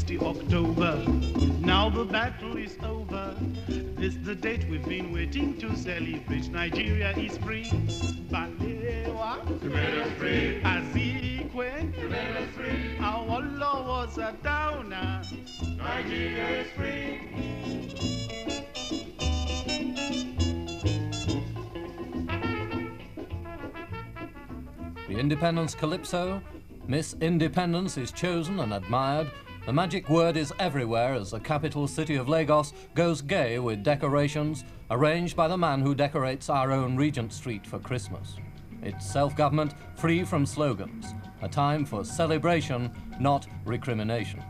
60 October. Now the battle is over. This the date we've been waiting to celebrate. Nigeria is free. Balewa, free. Azikwe, free. Our law was a downer. Nigeria is free. The Independence Calypso, Miss Independence is chosen and admired. The magic word is everywhere as the capital city of Lagos goes gay with decorations arranged by the man who decorates our own Regent Street for Christmas. It's self-government free from slogans, a time for celebration, not recrimination.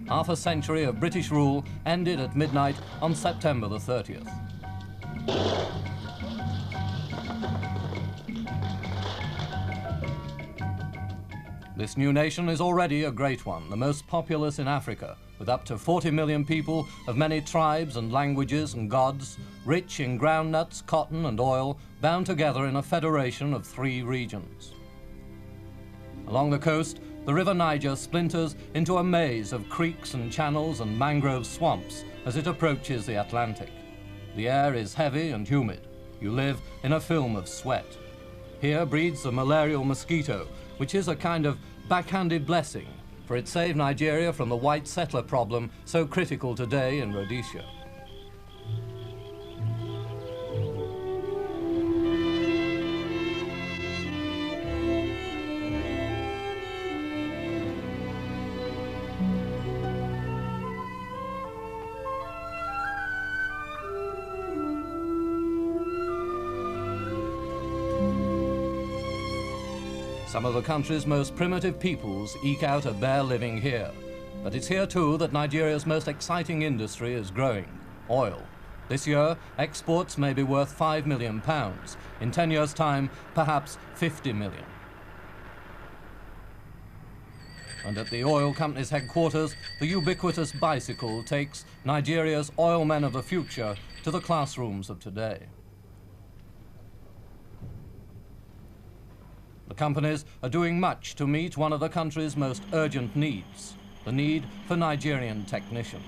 Half a century of British rule ended at midnight on September the 30th. This new nation is already a great one, the most populous in Africa, with up to 40 million people of many tribes and languages and gods, rich in groundnuts, cotton and oil, bound together in a federation of 3 regions. Along the coast, the River Niger splinters into a maze of creeks and channels and mangrove swamps as it approaches the Atlantic. The air is heavy and humid. You live in a film of sweat. Here breeds the malarial mosquito, which is a kind of backhanded blessing, for it saved Nigeria from the white settler problem so critical today in Rhodesia. Some of the country's most primitive peoples eke out a bare living here. But it's here too that Nigeria's most exciting industry is growing, oil. This year, exports may be worth £5 million. In 10 years' time, perhaps 50 million. And at the oil company's headquarters, the ubiquitous bicycle takes Nigeria's oil men of the future to the classrooms of today. The companies are doing much to meet one of the country's most urgent needs, the need for Nigerian technicians.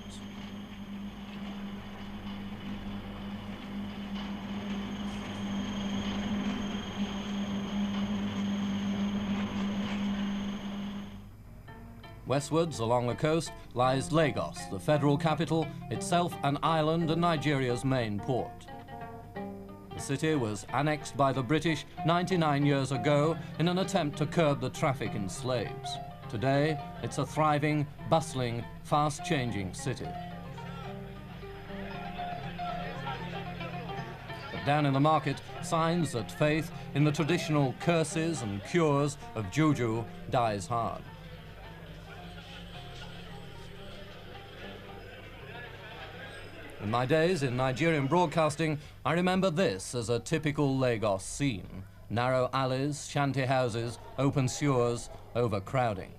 Westwards along the coast lies Lagos, the federal capital, itself an island and Nigeria's main port. The city was annexed by the British 99 years ago in an attempt to curb the traffic in slaves. Today, it's a thriving, bustling, fast-changing city. But down in the market, signs that faith in the traditional curses and cures of juju dies hard. In my days in Nigerian broadcasting, I remember this as a typical Lagos scene. Narrow alleys, shanty houses, open sewers, overcrowding.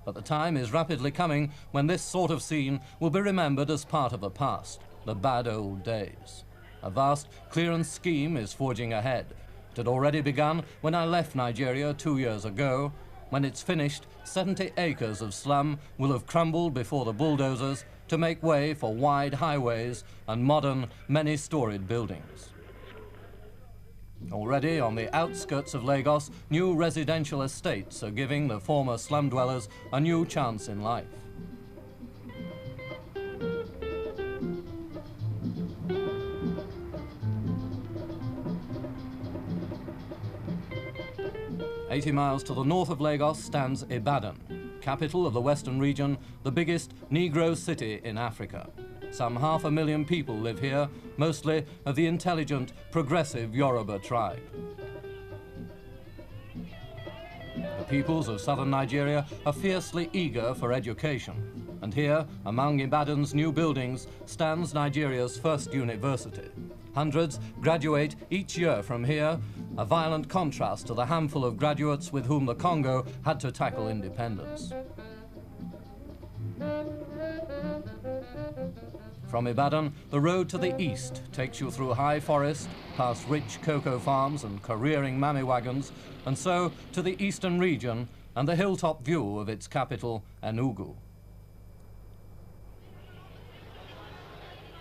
But the time is rapidly coming when this sort of scene will be remembered as part of the past, the bad old days. A vast clearance scheme is forging ahead. It had already begun when I left Nigeria 2 years ago. When it's finished, 70 acres of slum will have crumbled before the bulldozers to make way for wide highways and modern, many-storied buildings. Already on the outskirts of Lagos, new residential estates are giving the former slum dwellers a new chance in life. "80 miles to the north of Lagos stands Ibadan, capital of the western region, the biggest Negro city in Africa. Some 500,000 people live here, mostly of the intelligent, progressive Yoruba tribe. The peoples of southern Nigeria are fiercely eager for education, and here, among Ibadan's new buildings, stands Nigeria's first university. Hundreds graduate each year from here, a violent contrast to the handful of graduates with whom the Congo had to tackle independence. From Ibadan, the road to the east takes you through high forest, past rich cocoa farms and careering mammy wagons, and so to the eastern region and the hilltop view of its capital, Enugu.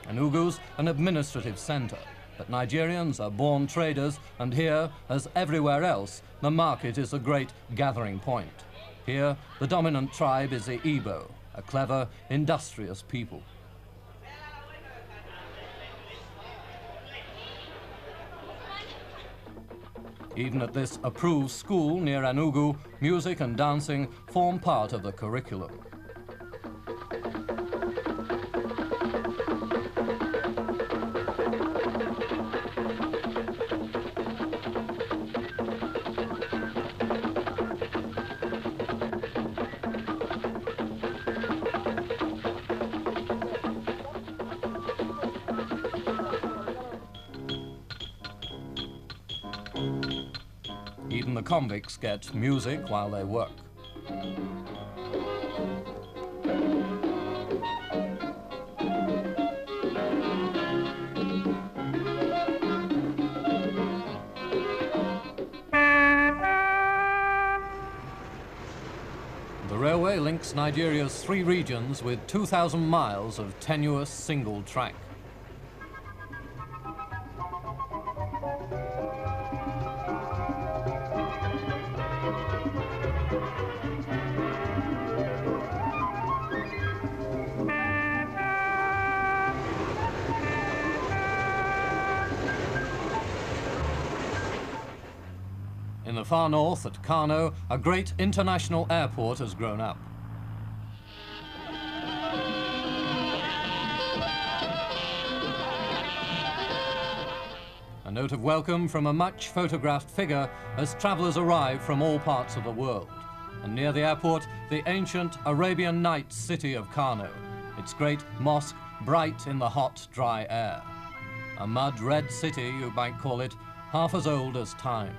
Enugu's an administrative centre, but Nigerians are born traders, and here, as everywhere else, the market is a great gathering point. Here, the dominant tribe is the Igbo, a clever, industrious people. Even at this approved school near Enugu, music and dancing form part of the curriculum. Even the convicts get music while they work. The railway links Nigeria's 3 regions with 2,000 miles of tenuous single track. In the far north, at Kano, a great international airport has grown up. A note of welcome from a much photographed figure as travellers arrive from all parts of the world. And near the airport, the ancient Arabian Nights city of Kano, its great mosque bright in the hot, dry air. A mud-red city, you might call it, half as old as time.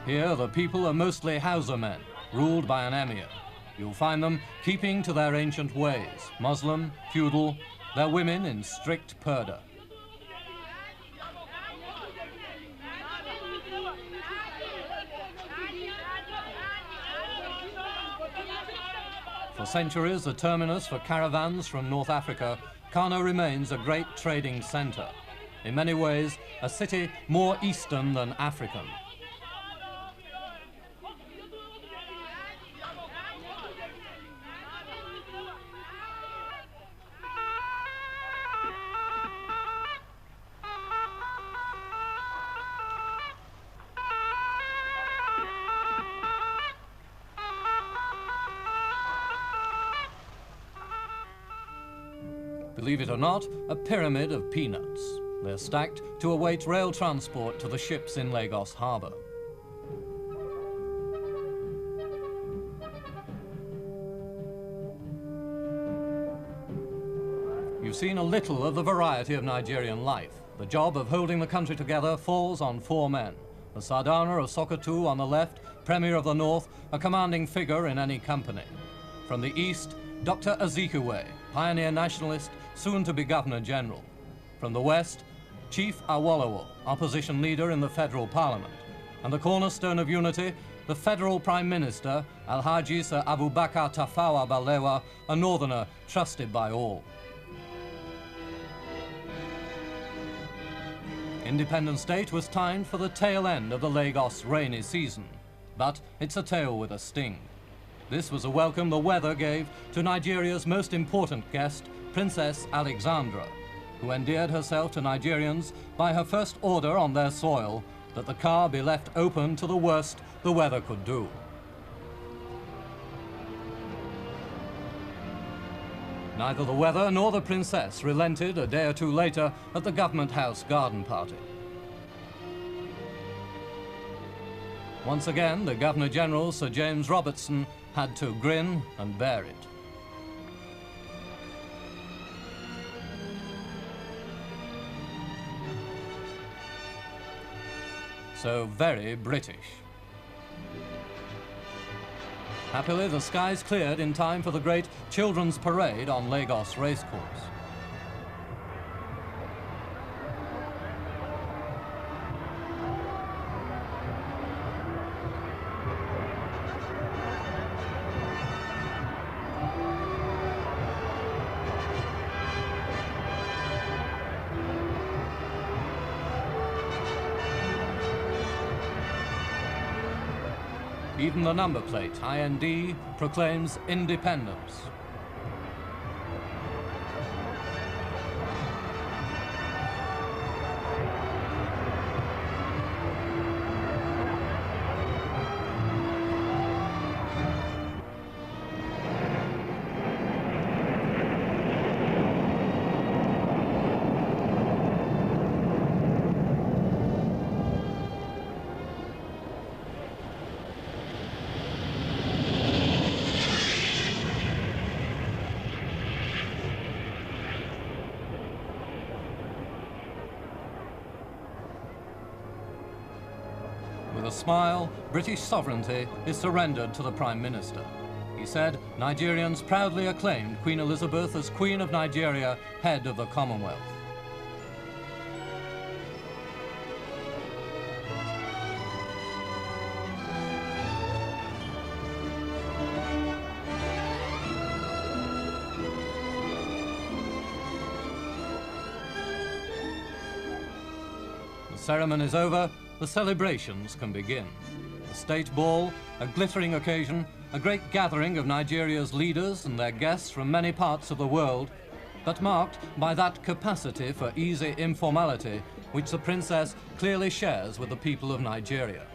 Here, the people are mostly Hausa men, ruled by an emir. You'll find them keeping to their ancient ways, Muslim, feudal, their women in strict purdah. For centuries, a terminus for caravans from North Africa, Kano remains a great trading centre. In many ways, a city more Eastern than African. Believe it or not, a pyramid of peanuts. They're stacked to await rail transport to the ships in Lagos Harbour. You've seen a little of the variety of Nigerian life. The job of holding the country together falls on 4 men. The Sardana of Sokoto on the left, Premier of the North, a commanding figure in any company. From the east, Dr. Azikiwe, pioneer nationalist, soon to be Governor General. From the west, Chief Awolowo, opposition leader in the federal parliament. And the cornerstone of unity, the federal Prime Minister, Alhaji Sir Abubakar Tafawa Balewa, a northerner trusted by all. Independence State was timed for the tail end of the Lagos rainy season, but it's a tale with a sting. This was a welcome the weather gave to Nigeria's most important guest, Princess Alexandra, who endeared herself to Nigerians by her first order on their soil that the car be left open to the worst the weather could do. Neither the weather nor the princess relented a day or two later at the Government House garden party. Once again, the Governor-General, Sir James Robertson, had to grin and bear it. So very British. Happily, the skies cleared in time for the great children's parade on Lagos Racecourse. Even the number plate, IND, proclaims independence. With a smile, British sovereignty is surrendered to the Prime Minister. He said Nigerians proudly acclaimed Queen Elizabeth as Queen of Nigeria, head of the Commonwealth. The ceremony is over. The celebrations can begin. The state ball, a glittering occasion, a great gathering of Nigeria's leaders and their guests from many parts of the world, but marked by that capacity for easy informality which the princess clearly shares with the people of Nigeria.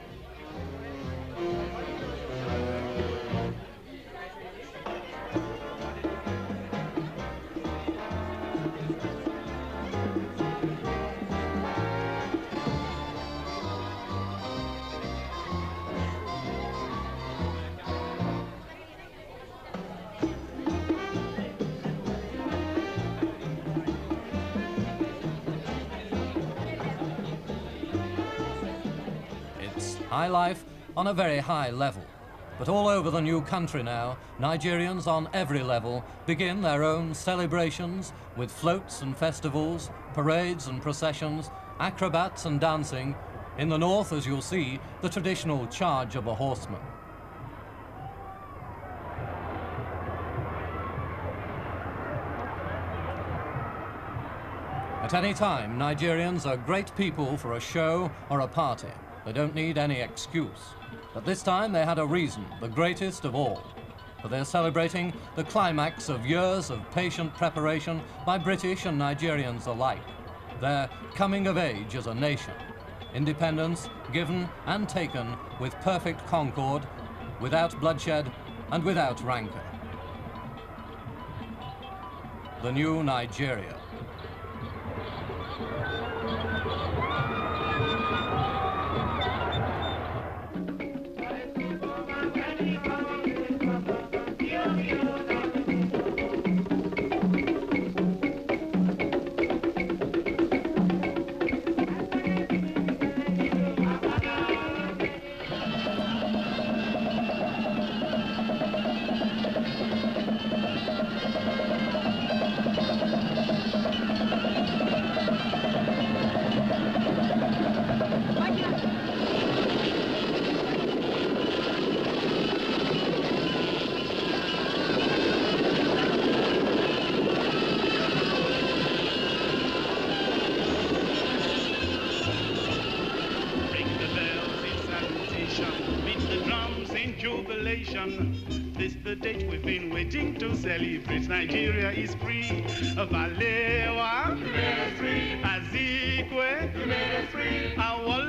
High life on a very high level. But all over the new country now, Nigerians on every level begin their own celebrations with floats and festivals, parades and processions, acrobats and dancing. In the north, as you'll see, the traditional charge of a horseman. At any time, Nigerians are great people for a show or a party. They don't need any excuse. But this time they had a reason, the greatest of all. For they're celebrating the climax of years of patient preparation by British and Nigerians alike. Their coming of age as a nation. Independence given and taken with perfect concord, without bloodshed and without rancor. The new Nigeria. This the date we've been waiting to celebrate. Nigeria is free. Valewa, You made us free. Azikwe, You made us free. Awolowo.